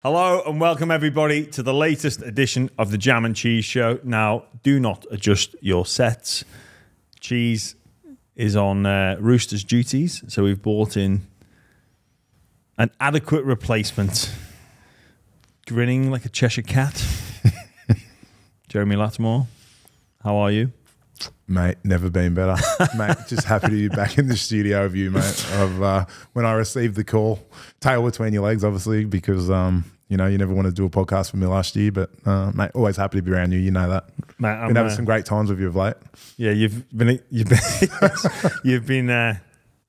Hello and welcome everybody to the latest edition of the Jam and Cheese Show. Now, do not adjust your sets. Cheese is on Roosters duties, so we've brought in an adequate replacement. Grinning like a Cheshire cat. Jeremy Latimore, how are you? Mate, never been better. Mate, just happy to be back in the studio with you, mate. When I received the call, tail between your legs, obviously, because you never wanted to do a podcast with me last year. But mate, always happy to be around you. You know that. Mate, been having some great times with you of late. Yeah, you've been a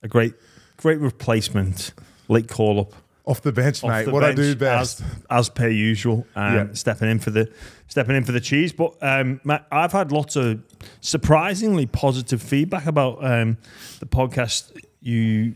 great replacement. Late call up. Off the bench, mate. What I do best, as per usual. Stepping in for the cheese. But Matt, I've had lots of surprisingly positive feedback about the podcast you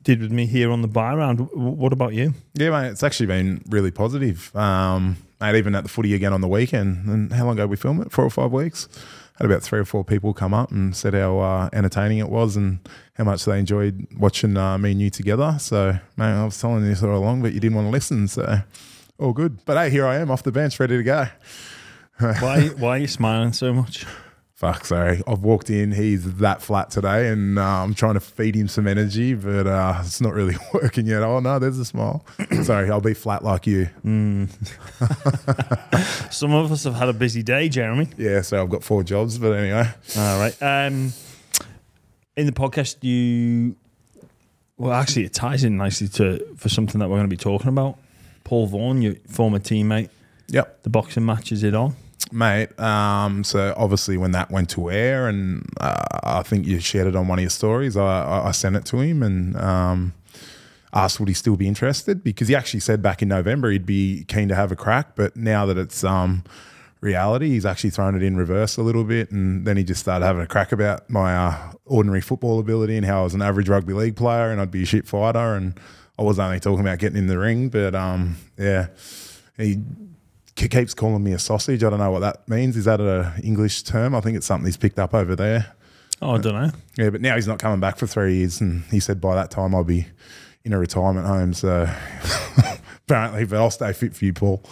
did with me here on the buy round. What about you? Yeah, mate. It's actually been really positive. Mate, even at the footy again on the weekend. And how long ago we filmed it? 4 or 5 weeks. Had about 3 or 4 people come up and said how entertaining it was and how much they enjoyed watching me and you together. So, mate, I was telling you this all along, but you didn't want to listen. So, all good. But hey, here I am off the bench, ready to go. Why are you smiling so much? Fuck, sorry. I've walked in. He's that flat today, and I'm trying to feed him some energy, but it's not really working yet. Oh, no, there's a smile. Sorry, I'll be flat like you. Some of us have had a busy day, Jeremy. Yeah, so I've got 4 jobs, but anyway. All right. In the podcast, actually, it ties in nicely for something that we're going to be talking about. Paul Vaughan, your former teammate. Yep. The boxing match, is it on? Mate, so obviously when that went to air, and I think you shared it on one of your stories, I sent it to him and asked would he still be interested, because he actually said back in November he'd be keen to have a crack, but now that it's reality, he's actually thrown it in reverse a little bit, and then he just started having a crack about my ordinary football ability and how I was an average rugby league player and I'd be a shit fighter, and I was only talking about getting in the ring, but yeah, he keeps calling me a sausage. I don't know what that means. Is that an English term? I think it's something he's picked up over there. Oh, I don't know. Yeah, but now he's not coming back for 3 years, and he said by that time I'll be in a retirement home. So apparently, but I'll stay fit for you, Paul.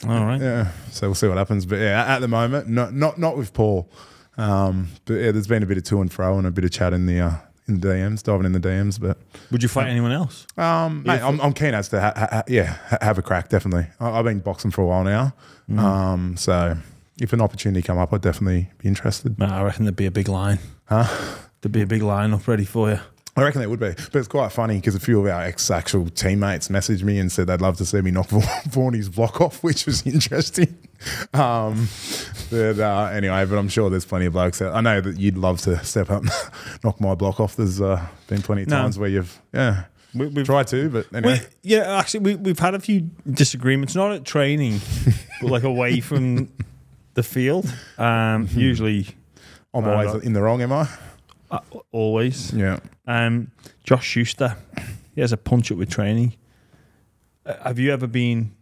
All right. Yeah. So we'll see what happens. But yeah, at the moment, not with Paul. But yeah, there's been a bit of to and fro and a bit of chat in the DMs, diving in the DMs. But would you fight anyone else? Mate, I'm keen as to have a crack. Definitely. I've been boxing for a while now. So if an opportunity come up, I'd definitely be interested. Mate, I reckon there'd be a big line. Huh? There'd be a big line up ready for you. I reckon there would be, but it's quite funny because a few of our ex-actual teammates messaged me and said they'd love to see me knock Vaughany's block off, which was interesting. Anyway, but I'm sure there's plenty of blokes out. I know that you'd love to step up and knock my block off. There's been plenty of times where you've we've tried to, but anyway. We've had a few disagreements, not at training, but like away from the field. Usually, I'm always in the wrong, am I? Always. Yeah. Josh Schuster, he has a punch up with training. Have you ever been,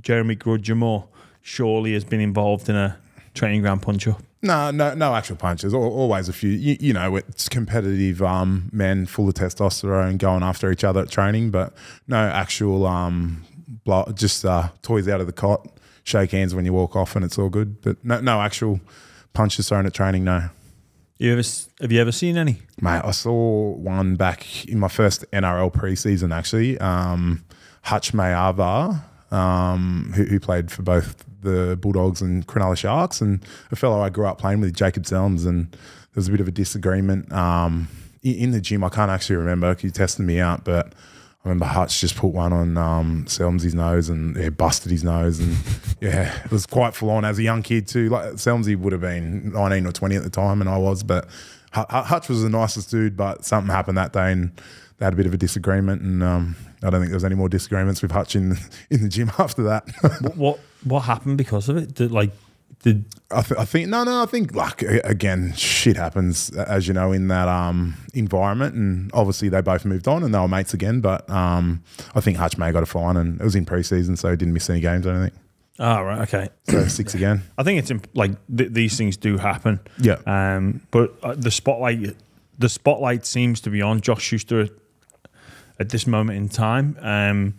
Jeremy Latimore surely has been involved in a training ground punch up? No actual punches. Always a few. You know, it's competitive men full of testosterone going after each other at training, but no actual just toys out of the cot, shake hands when you walk off and it's all good. But no actual punches thrown at training, no. Have you ever seen any? Mate, I saw one back in my first NRL preseason, actually. Hutch Mayava, who played for both the Bulldogs and Cronulla Sharks, and a fellow I grew up playing with, Jacob Selms, and there was a bit of a disagreement in the gym. I can't actually remember because he tested me out, but I remember Hutch just put one on Selmsy's nose and busted his nose, and yeah, it was quite full on as a young kid too. Like Selmsy would have been 19 or 20 at the time, and I was, but Hutch was the nicest dude. But something happened that day, and they had a bit of a disagreement, and I don't think there was any more disagreements with Hutch in the gym after that. What happened because of it? I think like again, shit happens, as you know, in that environment, and obviously they both moved on and they were mates again. But I think Hutch may have got a fine, and it was in pre-season, so he didn't miss any games or anything. Oh, right, okay. So 6 again. I think it's these things do happen. Yeah. But the spotlight seems to be on Josh Schuster at this moment in time.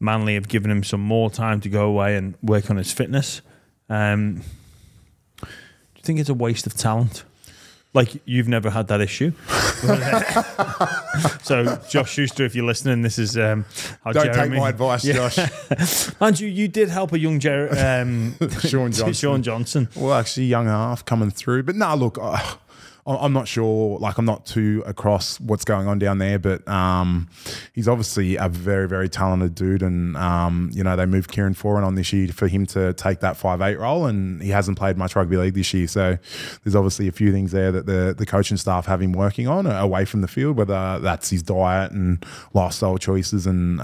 Manly have given him some more time to go away and work on his fitness. Do you think it's a waste of talent? Like, you've never had that issue. So, Josh Schuster, if you're listening, this is how Don't take my advice, Josh. And you did help a young Sean Johnson. Sean Johnson. Well, actually, young half coming through. But no, look, I'm not sure. Like, I'm not too across what's going on down there, but he's obviously a very, very talented dude. And, you know, they moved Kieran Foran on this year for him to take that 5'8" role, and he hasn't played much rugby league this year. So there's obviously a few things there that the coaching staff have him working on away from the field, whether that's his diet and lifestyle choices. And,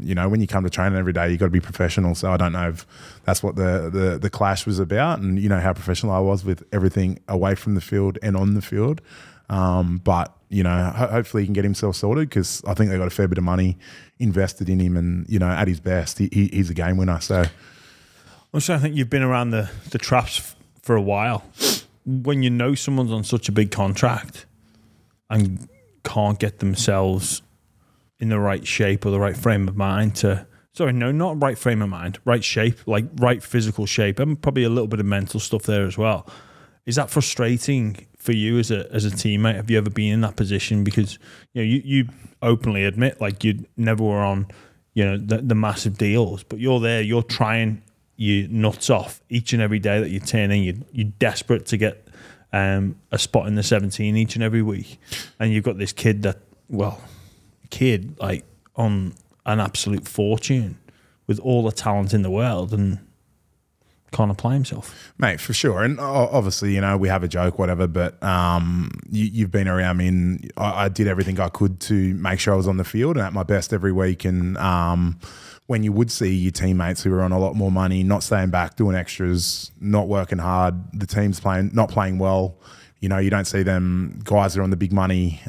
you know, when you come to training every day, you've got to be professional. So I don't know if that's what the clash was about. And you know how professional I was with everything away from the field and on the field. But, you know, hopefully he can get himself sorted, because I think they got a fair bit of money invested in him, and, you know, at his best, he's a game winner. So also, I think you've been around the traps for a while. When you know someone's on such a big contract and can't get themselves in the right shape or the right frame of mind to... Sorry, no, not right frame of mind, right shape, like right physical shape, and probably a little bit of mental stuff there as well. Is that frustrating for you as a teammate? Have you ever been in that position? Because, you know, you openly admit, like, you never were on, you know, the massive deals, but you're there, you're trying your nuts off each and every day that you turn in. You're desperate to get a spot in the 17 each and every week, and you've got this kid that, well, like on an absolute fortune with all the talent in the world, and can't apply himself. Mate, for sure. And obviously, you know, we have a joke, whatever, but you've been around me, and I did everything I could to make sure I was on the field and at my best every week. And when you would see your teammates who were on a lot more money, not staying back, doing extras, not working hard, the team's not playing well, you know, you don't see them guys that are on the big money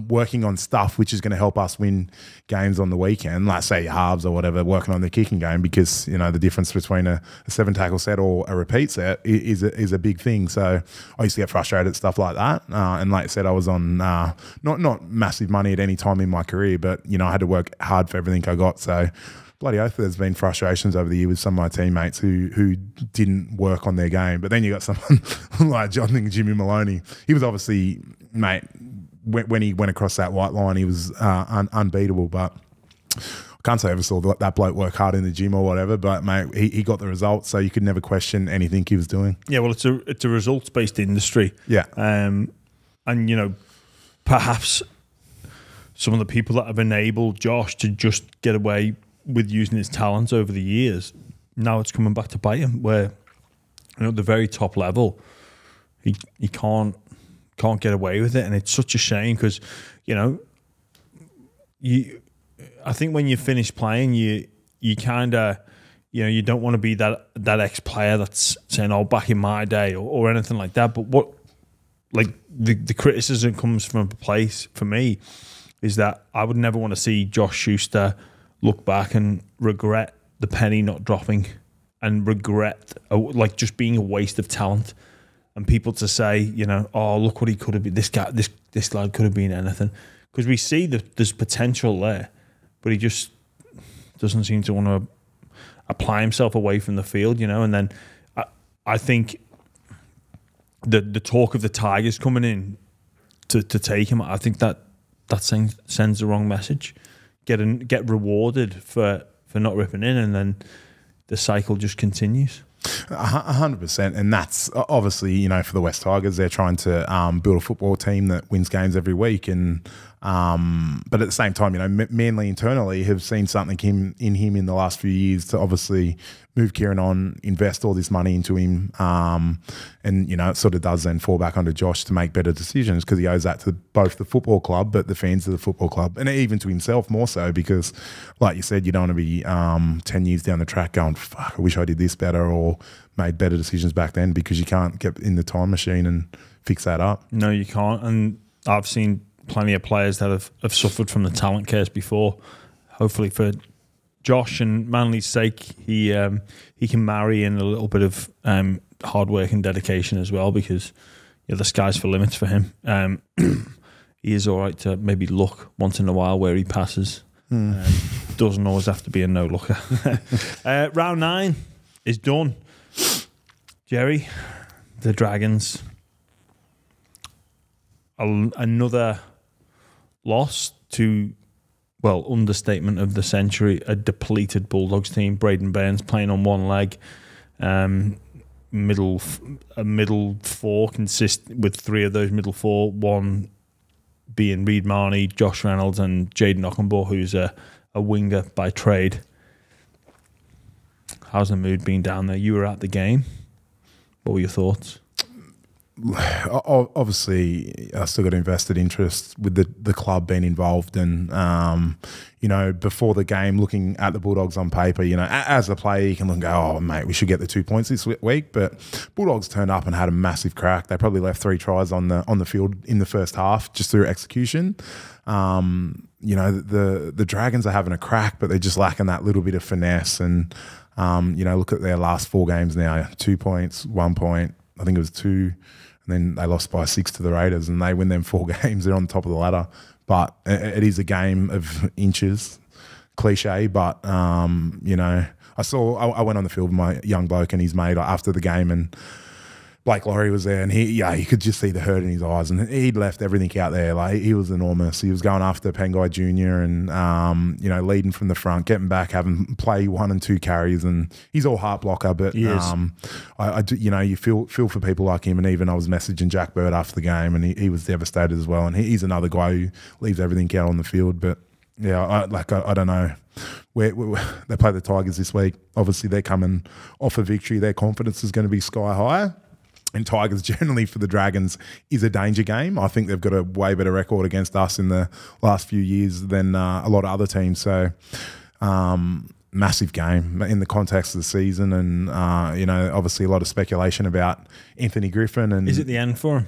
working on stuff which is going to help us win games on the weekend, like say halves or whatever, working on the kicking game, because, you know, the difference between a 7-tackle set or a repeat set is a big thing. So I used to get frustrated at stuff like that. And like I said, I was on not massive money at any time in my career, but, you know, I had to work hard for everything I got. So bloody oath, there's been frustrations over the year with some of my teammates who didn't work on their game. But then you got someone like Jimmy Maloney. He was obviously, mate, when he went across that white line, he was unbeatable. But I can't say I ever saw that bloke work hard in the gym or whatever. But, mate, he got the results, so you could never question anything he was doing. Yeah, well, it's a results-based industry. Yeah. And, you know, perhaps some of the people that have enabled Josh to just get away with using his talents over the years, now it's coming back to bite him, where, you know, at the very top level, he can't get away with it. And it's such a shame, because, you know, I think when you finish playing, you kind of, you know, you don't want to be that ex-player that's saying, oh, back in my day, or anything like that. But what, like, the criticism comes from a place, for me, is that I would never want to see Josh Schuster look back and regret the penny not dropping, and regret like just being a waste of talent, and people to say, you know, oh, look what he could have been. This lad could have been anything, because we see that there's potential there, but he just doesn't seem to want to apply himself away from the field, you know. And then I think the talk of the Tigers coming in to take him, I think that sends the wrong message. Get rewarded for not ripping in, and then the cycle just continues. 100%, and that's obviously, you know, for the West Tigers, they're trying to build a football team that wins games every week, and but at the same time, you know, Manly internally have seen something in him in the last few years to obviously move Kieran on, invest all this money into him, and, you know, it sort of does then fall back onto Josh to make better decisions, because he owes that to both the football club, but the fans of the football club, and even to himself more so, because, like you said, you don't want to be 10 years down the track going, fuck, I wish I did this better or made better decisions back then, because you can't get in the time machine and fix that up. No, you can't. And I've seen plenty of players that have suffered from the talent curse before. Hopefully for Josh and Manly's sake, he can marry in a little bit of hard work and dedication as well, because, you know, the sky's for limits for him. He is all right to maybe look once in a while where he passes. doesn't always have to be a no-looker. Round 9 is done. Jerry, the Dragons, another loss to, well, understatement of the century, a depleted Bulldogs team. Braden Burns playing on one leg. Middle four consist with 3 of those middle 4, one being Reid Marnie, Josh Reynolds, and Jaden Ockenbaugh, who's a winger by trade. How's the mood been down there? You were at the game. What were your thoughts? Obviously, I still got invested interest with the club being involved, and before the game, looking at the Bulldogs on paper, as a player, you can look and go, "Oh, mate, we should get the 2 points this week." But Bulldogs turned up and had a massive crack. They probably left 3 tries on the field in the first half just through execution. The Dragons are having a crack, but they're just lacking that little bit of finesse. And look at their last 4 games now: 2 points, 1 point. I think it was 2. And then they lost by 6 to the Raiders, and they win them 4 games. They're on top of the ladder. But it is a game of inches, cliche. But, I went on the field with my young bloke and his mate after the game, and Blake Laurie was there, and you could just see the hurt in his eyes, and he'd left everything out there. Like, he was enormous. He was going after Pengai Jr. and leading from the front, getting back, having play 1 and 2 carries, and he's all heart blocker. But I do, you feel for people like him. And even I was messaging Jack Bird after the game, and he was devastated as well. And he's another guy who leaves everything out on the field. But yeah, I don't know. They play the Tigers this week. Obviously, they're coming off a victory. Their confidence is going to be sky high. And Tigers generally for the Dragons is a danger game. I think they've got a way better record against us in the last few years than a lot of other teams. So massive game in the context of the season, and obviously a lot of speculation about Anthony Griffin. And is it the end for him?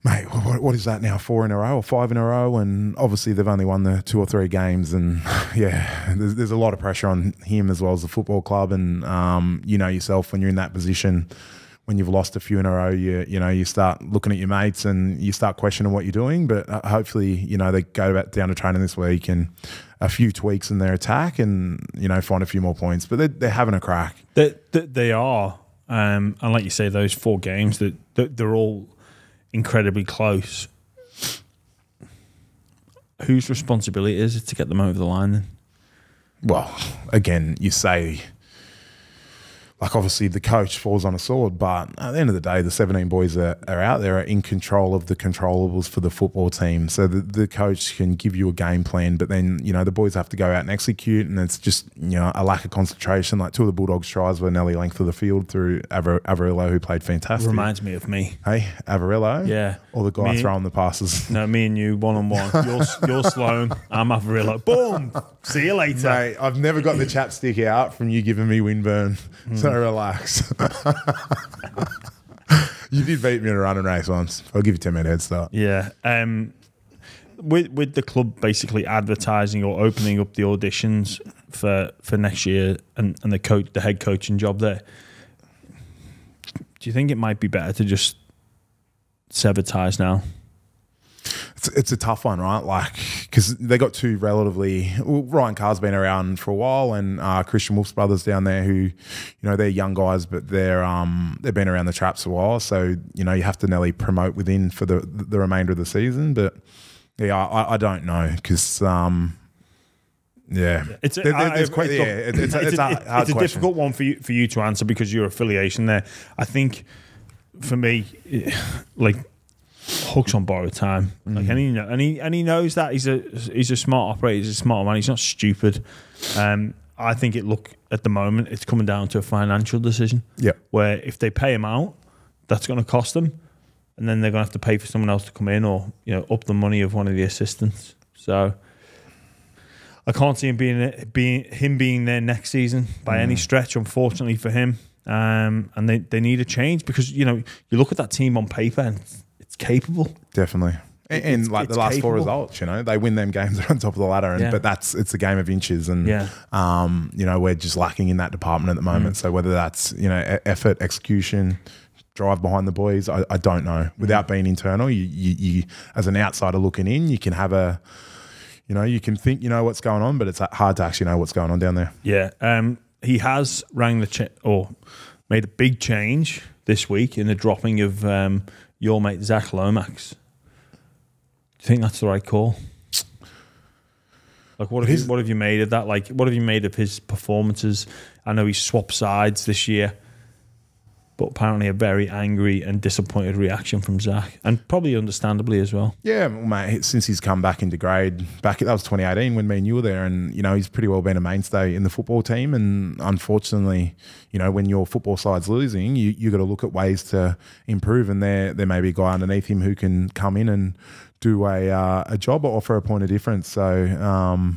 Mate, what is that now? 4 in a row or 5 in a row? And obviously they've only won the 2 or 3 games, and there's a lot of pressure on him as well as the football club. And yourself, when you're in that position, when you've lost a few in a row, you start looking at your mates and you start questioning what you're doing. But hopefully, they go down to training this week and a few tweaks in their attack, and find a few more points. But they're having a crack. They are, and like you say, those 4 games that they're all incredibly close. Whose responsibility is it to get them over the line then? Well, again, you say, like, obviously the coach falls on a sword, but at the end of the day, the 17 boys are out there, are in control of the controllables for the football team. So the coach can give you a game plan, but then, the boys have to go out and execute, and it's just, a lack of concentration. Like, 2 of the Bulldogs' tries were nearly length of the field through Averillo, who played fantastic. Reminds me of me. Hey, Averillo? Yeah. Or the guy throwing the passes. No, me and you, one-on-one. You're Sloan, I'm Averillo. Boom! See you later. Mate, I've never got the chapstick out from you giving me Winburn. So relax. You did beat me in a running race once. I'll give you 10-minute head start. Yeah. With the club basically advertising or opening up the auditions for next year and the head coaching job there, do you think it might be better to just sever ties now? It's a tough one, right? Like, because they got 2 relatively. Well, Ryan Carr's been around for a while, and Christian Wolf's brothers down there, who, they're young guys, but they've been around the traps a while. So you have to nearly promote within for the remainder of the season. But yeah, I don't know, because it's a difficult one for you to answer because your affiliation there. I think for me, like, Hook's on borrowed time. Like, and he knows that he's a smart operator. He's a smart man. He's not stupid. I think at the moment it's coming down to a financial decision. Yeah, where if they pay him out, that's going to cost them, and then they're going to have to pay for someone else to come in, or up the money of one of the assistants. So I can't see him being there next season by any stretch, unfortunately for him. And they need a change, because you look at that team on paper and it's capable. Definitely. And like the last capable. 4 results, they win them games, they're on top of the ladder. But it's a game of inches, and we're just lacking in that department at the moment. So whether that's effort, execution, drive behind the boys, I don't know. Without being internal, you as an outsider looking in, you can have a you know, you can think you know what's going on, but it's hard to actually know what's going on down there. Yeah. He has rang or made a big change this week in the dropping of your mate Zac Lomax. Do you think that's the right call? Like, what have you made of that? Like, what have you made of his performances? I know he swapped sides this year, but apparently a very angry and disappointed reaction from Zac, and probably understandably as well. Yeah, well, mate, since he's come back into grade, that was 2018 when me and you were there, and, you know, he's pretty well been a mainstay in the football team, and unfortunately, you know, when your football side's losing, you got to look at ways to improve, and there may be a guy underneath him who can come in and do a job or offer a point of difference. So,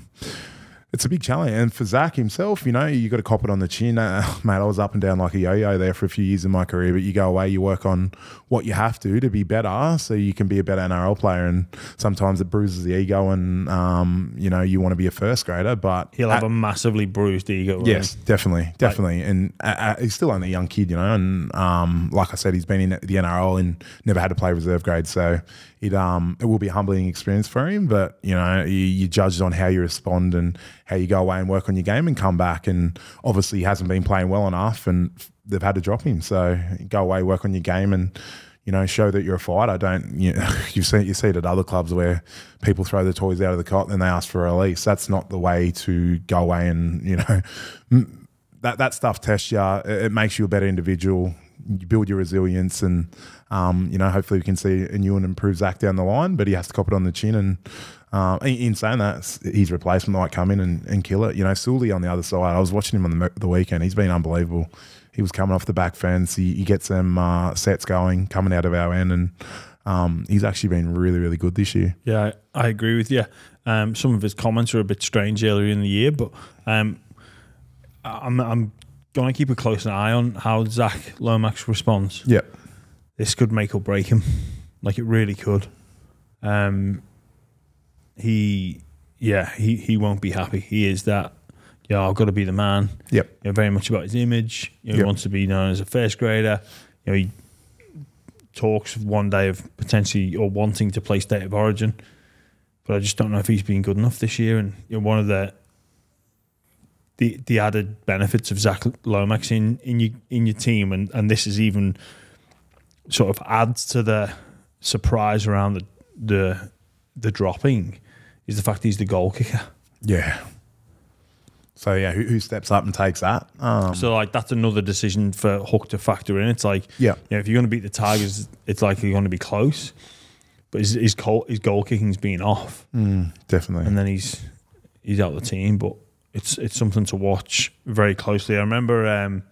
it's a big challenge. And for Zac himself, you know, you got to cop it on the chin. Mate, I was up and down like a yo-yo there for a few years in my career, but you go away, you work on what you have to be better so you can be a better NRL player. And sometimes it bruises the ego and, you know, you want to be a first grader, but... He'll have a massively bruised ego. Yes, definitely. And he's still only a young kid, you know, and like I said, he's been in the NRL and never had to play reserve grade. So it will be a humbling experience for him, but, you know, you judge on how you respond and how you go away and work on your game and come back. And obviously he hasn't been playing well enough and they've had to drop him. So go away, work on your game and, you know, show that you're a fighter. You see it at other clubs where people throw the toys out of the cot and then they ask for a release. That's not the way to go away and, you know, that stuff tests you. It makes you a better individual. You build your resilience and, you know, hopefully we can see a new and improved Zac down the line, but he has to cop it on the chin. And in saying that, his replacement might come in and kill it. You know, Sully on the other side, I was watching him on the weekend. He's been unbelievable. He was coming off the back fence. He gets them sets going, coming out of our end, and he's actually been really, really good this year. Yeah, I agree with you. Some of his comments were a bit strange earlier in the year, but I'm going to keep a close eye on how Zac Lomax responds. Yep. This could make or break him. Like, it really could. He won't be happy. He is that, I've got to be the man. Yep. You know, very much about his image. He wants to be known as a first grader. You know, he talks one day of potentially or wanting to play State of Origin, but I just don't know if he's been good enough this year. And, you know, one of the added benefits of Zac Lomax in your team, and this is even sort of adds to the surprise around the dropping, is the fact he's the goal kicker. Yeah. So yeah, who steps up and takes that? So like that's another decision for Hook to factor in. It's like, you know, if you're going to beat the Tigers, it's likely going to be close, but his goal kicking's been off. Definitely. And then he's out of the team, but it's something to watch very closely. I remember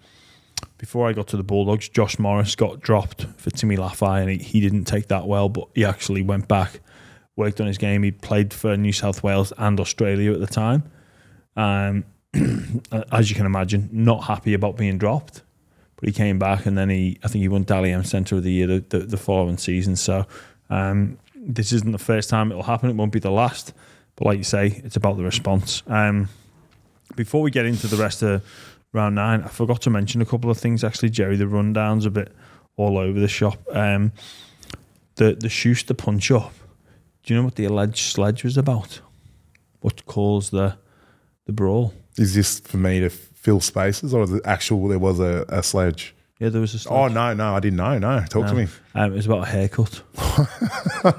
before I got to the Bulldogs, Josh Morris got dropped for Timmy Laffey, and he didn't take that well, but he actually went back, worked on his game. He played for New South Wales and Australia at the time. As you can imagine, not happy about being dropped, but he came back, and then I think he won Dally M Centre of the Year the following season. So this isn't the first time it'll happen. It won't be the last, but like you say, it's about the response. Before we get into the rest of round 9, I forgot to mention a couple of things actually, Jerry. The rundown's a bit all over the shop. The Schuster punch up. Do you know what the alleged sledge was about? What caused the brawl? Is this for me to fill spaces, or is it actual there was a sledge? Yeah, there was a sledge. Oh, no, I didn't know. No, talk to me. It was about a haircut.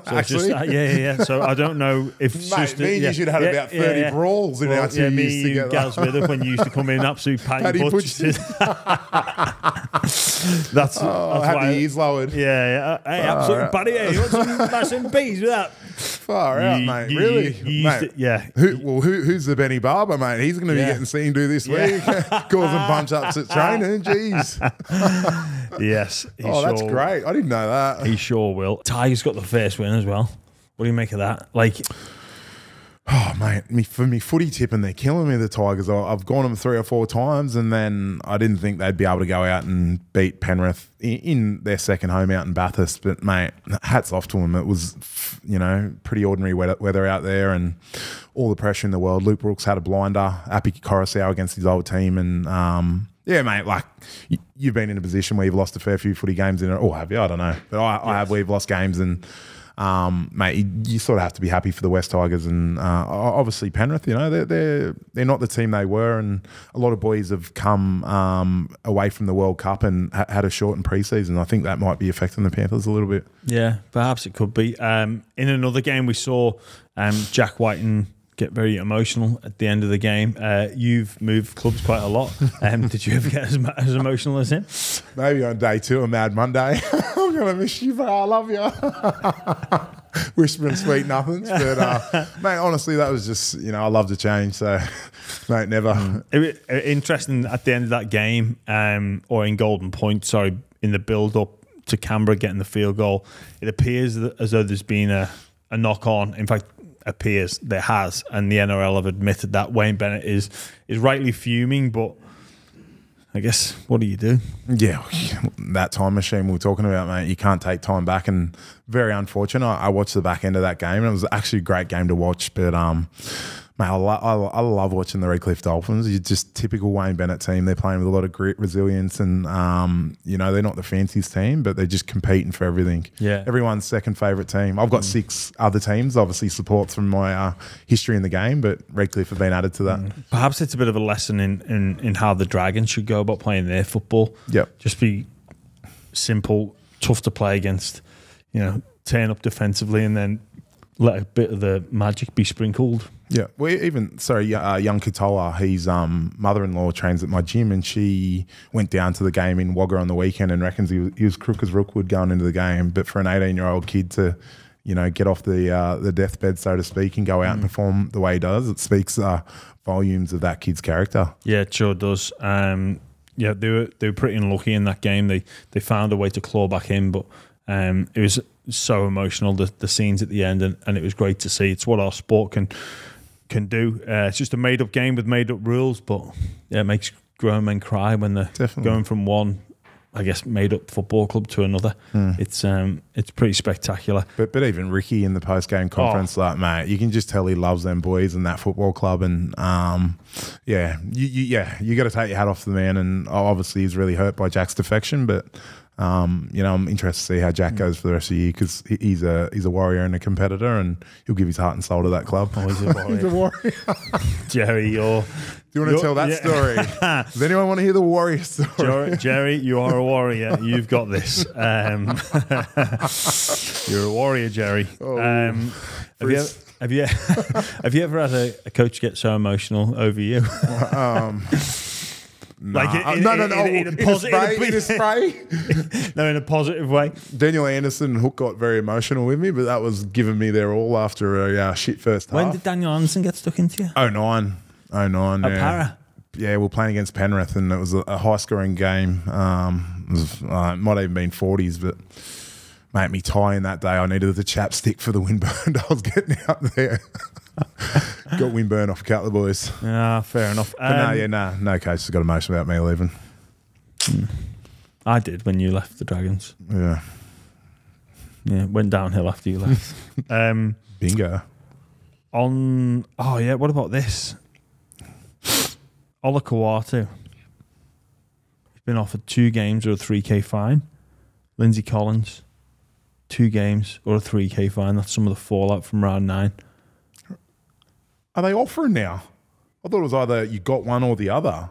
Actually? Yeah. So I don't know if... Mate, me and you should have had about 30 brawls in our 2 years together. Gaz Smith when you used to come in, absolute patty butchers. That's had why the ears lowered. Yeah. Hey, absolute patty. Hey, you want some massive bees with that? Far out, mate. Really? Mate, who's the Benny Barber, mate? He's going to be getting seen do this week. Causing punch-ups at training. Jeez. Yes. That's great. I didn't know that. He sure will. Tigers got the first win as well. What do you make of that? Like... Oh, mate, for me footy tipping, they're killing me, the Tigers. I've gone them 3 or 4 times, and then I didn't think they'd be able to go out and beat Penrith in their second home out in Bathurst. But, mate, hats off to them. It was, you know, pretty ordinary weather out there and all the pressure in the world. Luke Brooks had a blinder, Api Coruscant against his old team. And, yeah, mate, like, you've been in a position where you've lost a fair few footy games in it. Or have you? I don't know. But I have. We've lost games and... mate, you sort of have to be happy for the West Tigers and obviously Penrith. You know, they're not the team they were, and a lot of boys have come away from the World Cup and had a shortened preseason. I think that might be affecting the Panthers a little bit. Yeah, perhaps it could be. In another game, we saw Jack Whiten get very emotional at the end of the game. You've moved clubs quite a lot. Did you ever get as emotional as him? Maybe on day 2 of Mad Monday. I'm going to miss you, bro. I love you. Whispering sweet nothings. But, mate, honestly, that was just, you know, I love to change. So, mate, never. Interesting at the end of that game, or in Golden Point, sorry, in the build-up to Canberra getting the field goal, it appears as though there's been a knock-on. In fact, appears there has, and the NRL have admitted that Wayne Bennett is rightly fuming, but I guess what do you do? Yeah, that time machine we were talking about, mate, you can't take time back, and very unfortunate. I watched the back end of that game and it was actually a great game to watch, but mate, I love watching the Redcliffe Dolphins. You're just typical Wayne Bennett team. They're playing with a lot of grit, resilience, and you know, they're not the fanciest team, but they're just competing for everything. Yeah, everyone's second favourite team. I've got 6 other teams, obviously support from my history in the game, but Redcliffe have been added to that. Perhaps it's a bit of a lesson in how the Dragons should go about playing their football. Yep, just be simple, tough to play against. You know, turn up defensively and then let a bit of the magic be sprinkled. Yeah, well, even young Katoa, his mother-in-law trains at my gym, and she went down to the game in Wagga on the weekend and reckons he was crook as Rookwood going into the game. But for an 18-year-old kid to, you know, get off the deathbed, so to speak, and go out and perform the way he does, it speaks volumes of that kid's character. Yeah, it sure does. Yeah, they were pretty unlucky in that game. They found a way to claw back in, but it was so emotional, the scenes at the end, and it was great to see. It's what our sport can do. It's just a made-up game with made-up rules, but yeah, it makes grown men cry when they're going from one, I guess, made-up football club to another. It's pretty spectacular. But even Ricky in the post-game conference, like, mate, you can just tell he loves them boys and that football club, and yeah, you got to take your hat off to the man, and obviously he's really hurt by Jack's defection, but you know, I'm interested to see how Jack goes for the rest of the year, because he's a warrior and a competitor, and he'll give his heart and soul to that club. Oh, he's a warrior. He's a warrior. Jerry, do you want to tell that story? Does anyone want to hear the warrior story? Jerry, you are a warrior. You've got this. You're a warrior, Jerry. Oh, have you ever had a coach get so emotional over you? Like in a spray. No, in a positive way. Daniel Anderson and Hook got very emotional with me, but that was giving me their all after a shit first half. When did Daniel Anderson get stuck into you? 09. At Para? Yeah, we're playing against Penrith, and it was a high-scoring game. It might even been 40s, but mate, me tying that day, I needed the chapstick for the windburn. I was getting out there. Got windburn off a couple of boys. Yeah, fair enough. But no coach has got emotion about me leaving. I did when you left the Dragons. Yeah, went downhill after you left. Bingo. What about this? Ola Kawatu. He's been offered 2 games or a 3K fine. Lindsay Collins, 2 games or a 3K fine. That's some of the fallout from round 9. Are they offering now? I thought it was either you got one or the other.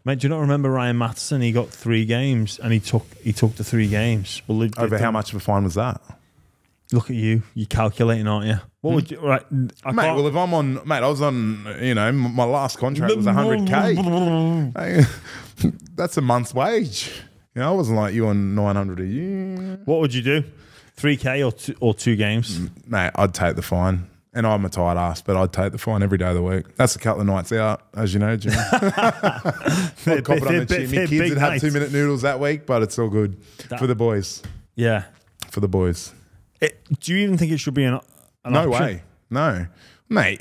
Mate, do you not remember Ryan Matheson? He got 3 games and he took the 3 games. Well, over how much of a fine was that? Look at you. You're calculating, aren't you? What would you... Right, well, if I'm on... Mate, I was on... You know, my last contract was 100K. That's a month's wage. You know, I wasn't like you on 900 a year. What would you do? 3K or 2 games? Mate, I'd take the fine. And I'm a tight ass, but I'd take the fine every day of the week. That's a couple of nights out, as you know, Jim. I'd cop it on the chin. My kids would have 2-minute noodles that week, but it's all good for the boys. Yeah. For the boys. Do you even think it should be an no option? Way. No. Mate,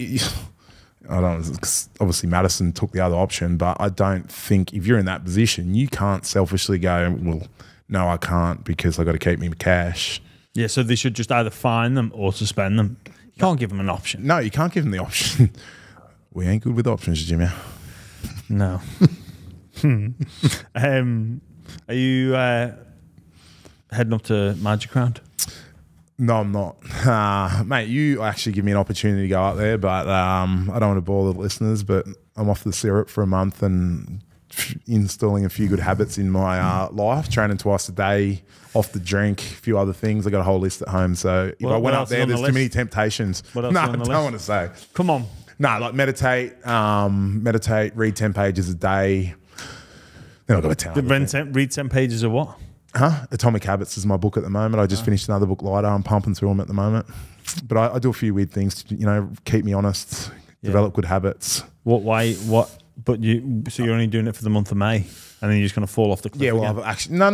I don't know. Obviously, Madison took the other option, but I don't think if you're in that position, you can't selfishly go, well, no, I can't because I've got to keep me cash. Yeah, so they should just either fine them or suspend them. You can't give them an option. No, you can't give them the option. We ain't good with options, Jimmy. No. Are you heading up to Magic Round? No, I'm not. Mate, you actually give me an opportunity to go up there, but I don't want to bore the listeners, but I'm off the syrup for a month and installing a few good habits in my life, training twice a day, off the drink, a few other things. I got a whole list at home. So if I went up there, there's too many temptations. What else No, is I on the don't list? want to say. Come on. No, like meditate, read 10 pages a day. Then I've got a talent. Read 10 pages of what? Atomic Habits is my book at the moment. I just finished another book lighter. I'm pumping through them at the moment. But I do a few weird things to, keep me honest, develop good habits. But you're only doing it for the month of May, and then you're just going to fall off the cliff. Yeah, well, again. I've actually no.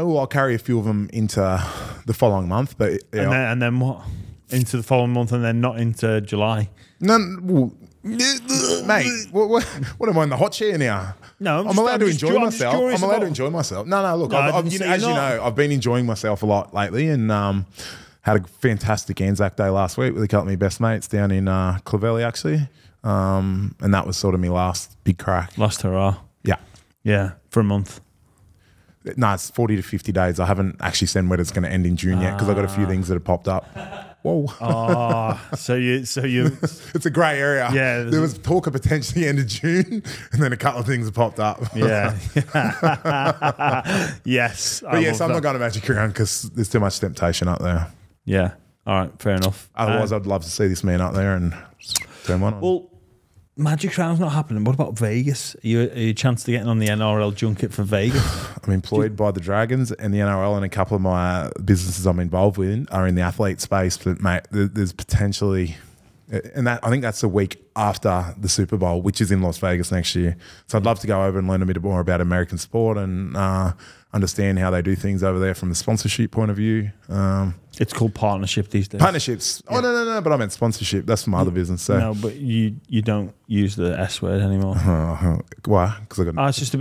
Well, I'll carry a few of them into the following month, but And then what? Into the following month, and then not into July. Well, mate, what am I in the hot chair now? No, I'm allowed to enjoy myself. I'm allowed to enjoy myself. No, look, as you know, I've been enjoying myself a lot lately, and had a fantastic Anzac Day last week with a couple of my best mates down in Clovelly, actually. And that was sort of my last big crack. Last hurrah. Yeah, for a month. No, it's 40 to 50 days. I haven't actually said when it's going to end in June yet because I've got a few things that have popped up. Whoa. Oh, so you it's a grey area. Yeah. There was talk of potentially end of June, and then a couple of things have popped up. Yeah. Yes. But yes, I'm not going to Magic Round because there's too much temptation up there. Yeah. All right. Fair enough. Otherwise, I'd love to see this man up there and turn one on. Well, Magic Round's not happening. What about Vegas? Are you a chance to getting on the NRL junket for Vegas? I'm employed by the Dragons and the NRL, and a couple of my businesses I'm involved with are in the athlete space. But mate, there's potentially, and I think that's a week after the Super Bowl, which is in Las Vegas next year. So I'd love to go over and learn a bit more about American sport and understand how they do things over there from a sponsorship point of view. It's called partnership these days. Partnerships. Yeah. Oh, no, but I meant sponsorship. That's from my other business. So. No, but you don't use the S word anymore. Why? Because I got. It's just a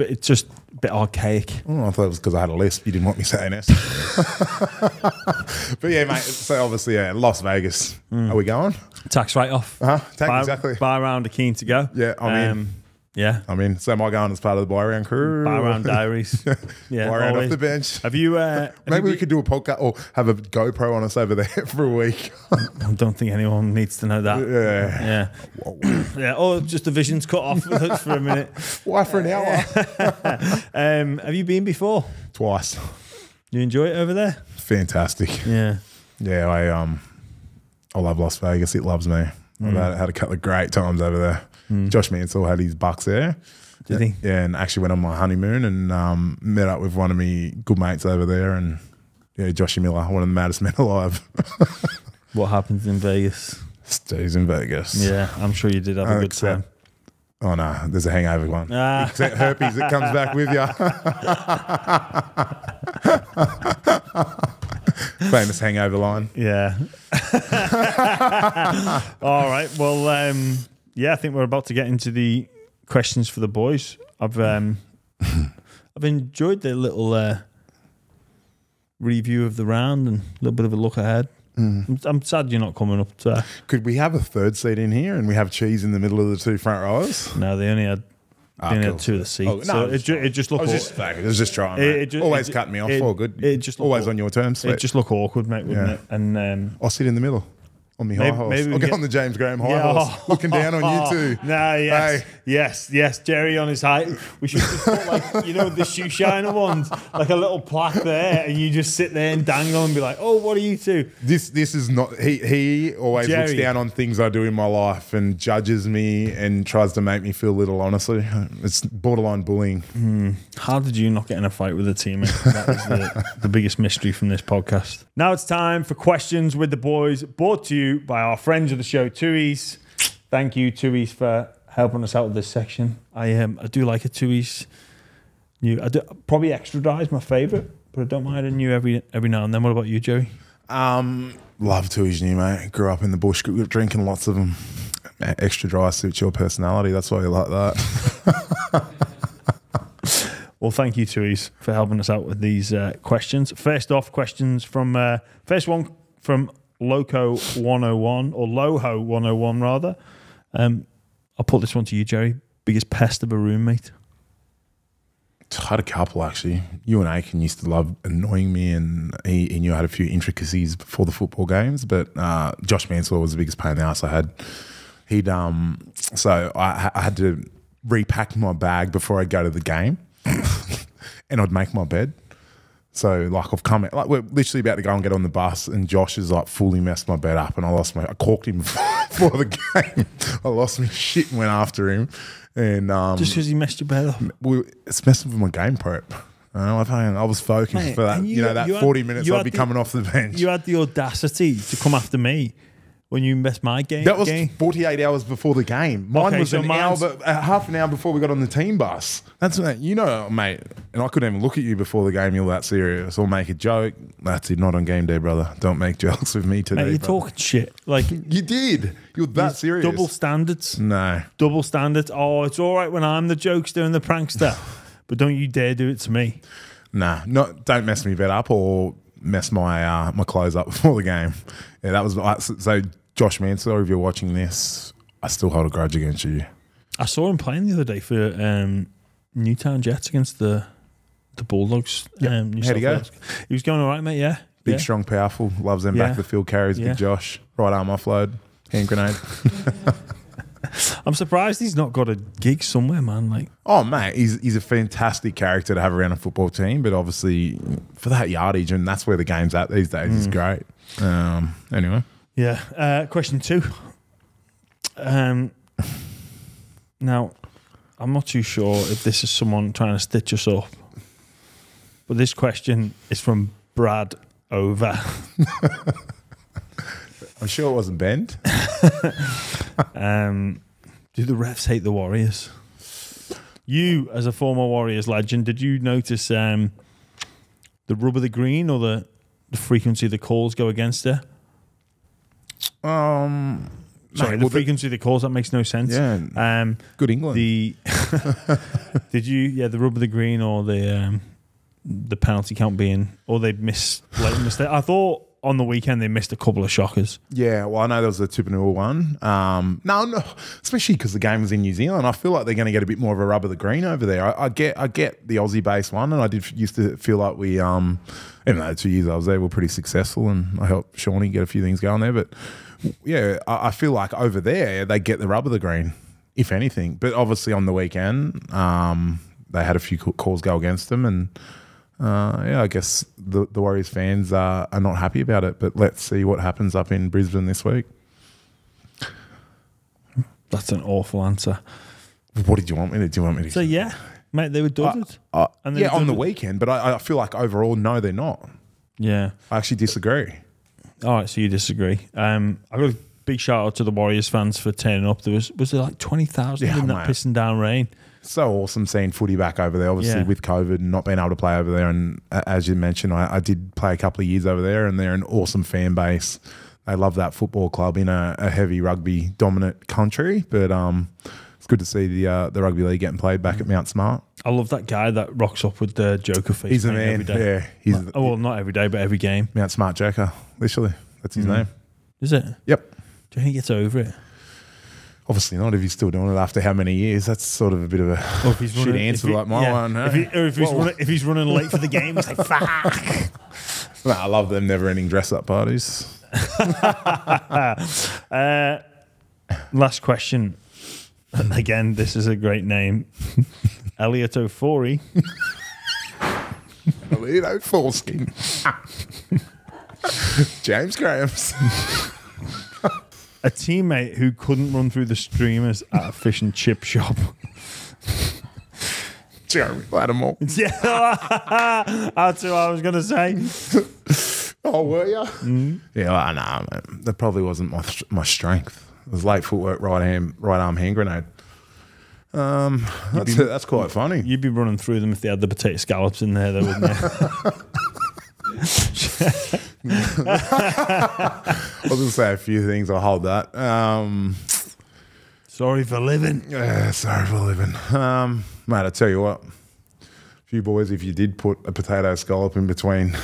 bit archaic. Oh, I thought it was because I had a lisp. You didn't want me saying S. But yeah, mate. So obviously, Las Vegas. Are we going? Tax write-off. Exactly. Buy round are keen to go. Yeah, I'm in. Yeah. I mean, so am I going as part of the buy round crew? Buy round diaries. Yeah. Buy round off the bench. Have you? Maybe we could do a podcast or have a GoPro on us over there for a week. I don't think anyone needs to know that. Yeah. Yeah. Yeah. Oh, just the vision's cut off for a minute. Why for an hour? Have you been before? Twice. You enjoy it over there? Fantastic. Yeah. Yeah, I love Las Vegas. It loves me. I've had a couple of great times over there. Josh Mansell had his bucks there. Did he? Yeah, and actually went on my honeymoon and met up with one of my good mates over there. And yeah, Joshy Miller, one of the maddest men alive. What happens in Vegas? Stays in Vegas. Yeah, I'm sure you did have a good time. Oh no, there's a hangover one. Except herpes that comes back with you. Famous hangover line. Yeah. All right. Well, I think we're about to get into the questions for the boys. I've enjoyed the little review of the round and a little bit of a look ahead. I'm sad you're not coming up to. Could we have a third seat in here and we have cheese in the middle of the two front rows? No, they only had. Had two of the seats. Oh, no, so it just looked. I was just trying. Always cutting me off. All good. It just always on your terms. It just look awkward, mate, wouldn't it? And I'll sit in the middle on my high horse. I'll get on the James Graham high horse, looking down on you too. Yes. Jerry on his height. We should just put the shoe shiner ones, like a little plaque there, and you just sit there and dangle and be like, "Oh, what are you two?" This is not. He always Jerry looks down on things I do in my life and judges me and tries to make me feel little. Honestly, it's borderline bullying. How did you not get in a fight with a teammate? That is the biggest mystery from this podcast. Now it's time for questions with the boys, brought to you by our friends of the show, Tui's. Thank you, Tui's, for helping us out with this section. I do like a Tui's. Probably extra dry is my favourite, but I don't mind a new every now and then. What about you, Joey? Love Tui's new, mate. Grew up in the bush, drinking lots of them. Extra dry suits your personality. That's why you like that. Well, thank you, Tui's, for helping us out with these questions. First off, questions from first one from Loco 101 or Loho 101 rather. I'll put this one to you, Jerry. Biggest pest of a roommate? I had a couple actually. Ewan Aiken used to love annoying me, and he knew I had a few intricacies before the football games. But Josh Mansour was the biggest pain in the ass I had. So I had to repack my bag before I'd go to the game, and I'd make my bed. So like we're literally about to go and get on the bus, and Josh has like fully messed my bed up, and I corked him before the game. I lost my shit and went after him, and just because he messed your bed up. It's messing with my game prep. I was focused for that. That 40 minutes I'd be coming off the bench. You had the audacity to come after me when you missed my game. That was 48 hours before the game. Mine was half an hour before we got on the team bus. That's mate. And I couldn't even look at you before the game. You're that serious, or make a joke. That's it. Not on game day, brother. Don't make jokes with me today. Mate, you're talking shit. Like you did. You're that serious. Double standards. No. Double standards. Oh, it's all right when I'm the jokester and the prankster, but don't you dare do it to me. Nah. Don't mess me bed up or mess my my clothes up before the game. Yeah, that was so. Josh Mansour, if you're watching this, I still hold a grudge against you. I saw him playing the other day for Newtown Jets against the Bulldogs. Yep. How'd he go? He was going all right, mate. Yeah, big, strong, powerful. Loves them back the field carries. Big Josh, right arm offload, hand grenade. I'm surprised he's not got a gig somewhere, man. Like, oh mate, he's a fantastic character to have around a football team, but obviously for that yardage, and that's where the game's at these days, is great. Anyway, yeah. Question 2. Now, I'm not too sure if this is someone trying to stitch us up, but this question is from Brad Over. I'm sure it wasn't Bend. Do the refs hate the Warriors? You, as a former Warriors legend, did you notice the rub of the green or the frequency of the calls go against it? Sorry, the frequency of the calls, that makes no sense. Yeah. Good England. Did you? Yeah, the rub of the green or the penalty count being, or they missed late mistake. I thought on the weekend they missed a couple of shockers. Yeah, well, I know there was a Tupanua one. No, especially because the game was in New Zealand. I feel like they're going to get a bit more of a rub of the green over there. I get the Aussie based one, and I used to feel like we, even though the 2 years I was there, we were pretty successful, and I helped Shawnee get a few things going there. But yeah, I feel like over there they get the rub of the green, if anything. But obviously on the weekend, they had a few calls go against them, and I guess the Warriors fans are not happy about it. But let's see what happens up in Brisbane this week. That's an awful answer. What did you want me to do? You want me to say? Yeah, mate, they were dudded. Yeah, on the weekend, but I feel like overall, no, they're not. Yeah, I actually disagree. All right, so you disagree. I got a big shout out to the Warriors fans for turning up. Was there like 20,000 in that pissing down rain? So awesome seeing footy back over there, obviously with COVID and not being able to play over there. And as you mentioned, I did play a couple of years over there, and they're an awesome fan base. They love that football club in a heavy rugby dominant country. But it's good to see the rugby league getting played back at Mount Smart. I love that guy that rocks up with the Joker face. He's a man. Every day. Yeah, not every day, but every game. Mount Smart Joker, literally. That's his name. Is it? Yep. Do you think he gets over it? Obviously not if he's still doing it after how many years. That's sort of a bit of a shit answer like my one. If he's running late for the game, he's like, fuck. No, I love them never-ending dress-up parties. Last question. Again, this is a great name. Elliot O'Forey. Elliot O'Foreskin. James Graham's. A teammate who couldn't run through the streamers at a fish and chip shop. Jeremy Latimore. Yeah, that's who I was going to say. Oh, were you? Mm. Yeah, I know, man. That probably wasn't my strength. It was late footwork, right arm hand grenade. That's quite funny. You'd be running through them if they had the potato scallops in there, though, wouldn't you? I was going to say a few things. I'll hold that. Sorry for living. Yeah, sorry for living. Mate, I tell you what. A few boys, if you did put a potato scallop in between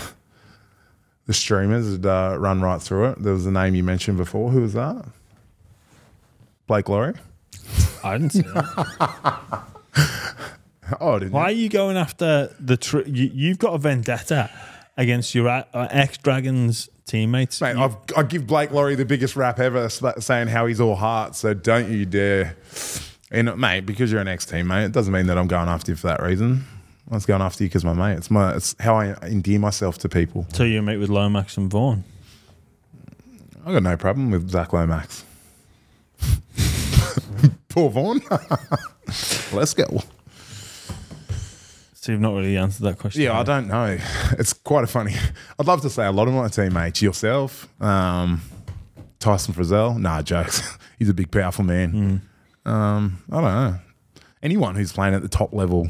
the streamers, it'd run right through it. There was a name you mentioned before. Who was that? Blake Laurie? I didn't see that. Oh, didn't Why are you? you going after the... you've got a vendetta against your ex-Dragons teammates. Mate, I give Blake Laurie the biggest rap ever saying how he's all heart, so don't you dare. And, mate, because you're an ex-teammate, it doesn't mean that I'm going after you for that reason. I was going after you because my mate. It's how I endear myself to people. So you mate with Lomax and Vaughan? I got no problem with Zac Lomax. Poor Vaughan. Let's go. So you've not really answered that question. Yeah, I don't know. It's quite a funny. I'd love to say a lot of my teammates. Yourself, Tyson Frizzell. Nah, jokes. He's a big, powerful man. I don't know. Anyone who's playing at the top level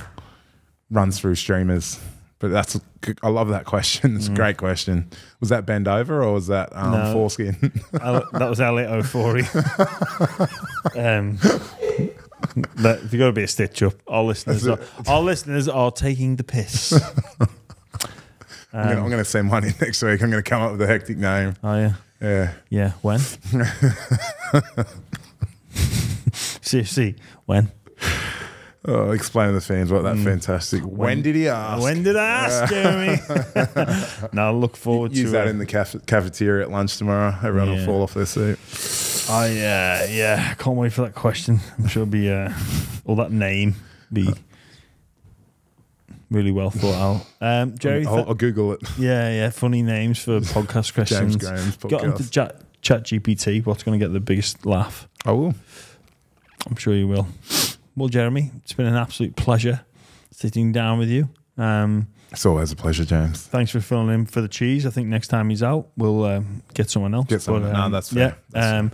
runs through streamers. But I love that question. It's a great question. Was that bend over or was that foreskin? That was Elliot O'Forey. There's got to be a stitch up. Our listeners are taking the piss. I'm going to send one in next week. I'm going to come up with a hectic name. Oh, yeah? Yeah. Yeah, when? Seriously, when? Oh, explain to the fans what that fantastic. When did he ask? When did I ask, Jeremy? No, I look forward to use that in the cafeteria at lunch tomorrow. Everyone will fall off their seat. Oh, yeah. I can't wait for that question. I'm sure it'll be, or that name be really well thought out. Jerry? I'll Google it. Yeah. Funny names for podcast questions. James Graham's podcast. Got into chat GPT. What's going to get the biggest laugh? I will. I'm sure you will. Well, Jeremy, it's been an absolute pleasure sitting down with you. It's always a pleasure, James. Thanks for filling in for the cheese. I think next time he's out, we'll get someone else. Get someone. No, that's fair. Yeah.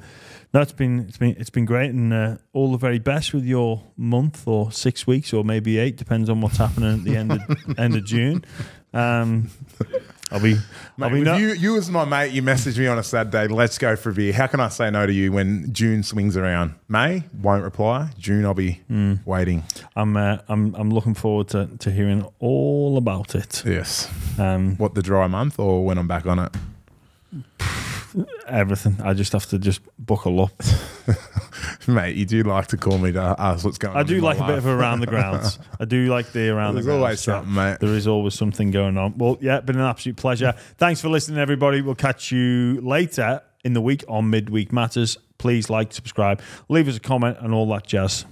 No, it's been great, and all the very best with your month or 6 weeks or maybe 8, depends on what's happening at the end of June. You as my mate, you messaged me on a Saturday, let's go for a beer. How can I say no to you when June swings around? May, won't reply. June, I'll be waiting. I'm looking forward to hearing all about it. Yes. What, the dry month or when I'm back on it? Everything. I just have to buckle up. Mate, you do like to call me to ask what's going on. I do like a bit of around the grounds. I do like the around the grounds. There's always something, mate. There is always something going on. Well, yeah, been an absolute pleasure. Thanks for listening, everybody. We'll catch you later in the week on Midweek Matters. Please like, subscribe, leave us a comment and all that jazz.